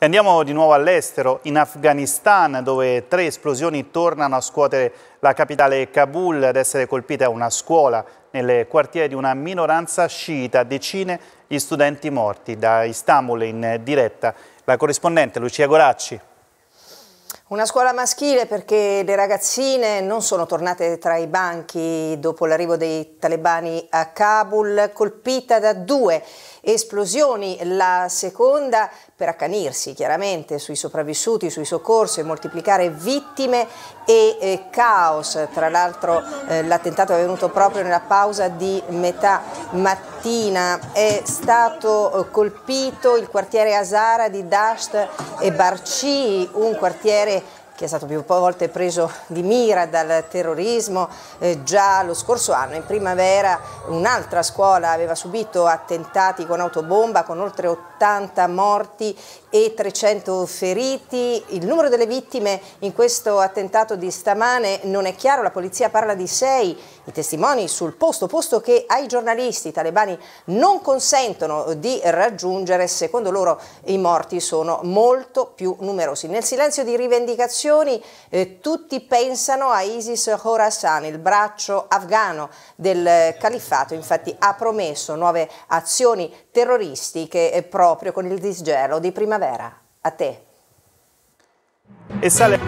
E andiamo di nuovo all'estero, in Afghanistan, dove 3 esplosioni tornano a scuotere la capitale Kabul. Ad essere colpita è una scuola nel quartiere di una minoranza sciita, decine gli studenti morti. Da Istanbul in diretta la corrispondente Lucia Goracci. Una scuola maschile perché le ragazzine non sono tornate tra i banchi dopo l'arrivo dei talebani a Kabul, colpita da 2 esplosioni, la seconda per accanirsi chiaramente sui sopravvissuti, sui soccorsi e moltiplicare vittime e caos. Tra l'altro l'attentato è avvenuto proprio nella pausa di metà mattina. È stato colpito il quartiere Hazara di Dasht e Barchi, un quartiere che è stato più volte preso di mira dal terrorismo. Già lo scorso anno, in primavera, un'altra scuola aveva subito attentati con autobomba, con oltre 80 morti e 300 feriti. Il numero delle vittime in questo attentato di stamane non è chiaro, la polizia parla di 6. I testimoni sul posto che ai giornalisti i talebani non consentono di raggiungere, secondo loro i morti sono molto più numerosi. Nel silenzio di rivendicazioni tutti pensano a ISIS Khorasan, il braccio afghano del califfato. Infatti ha promesso nuove azioni terroristiche proprio con il disgelo di primavera. A te. E sale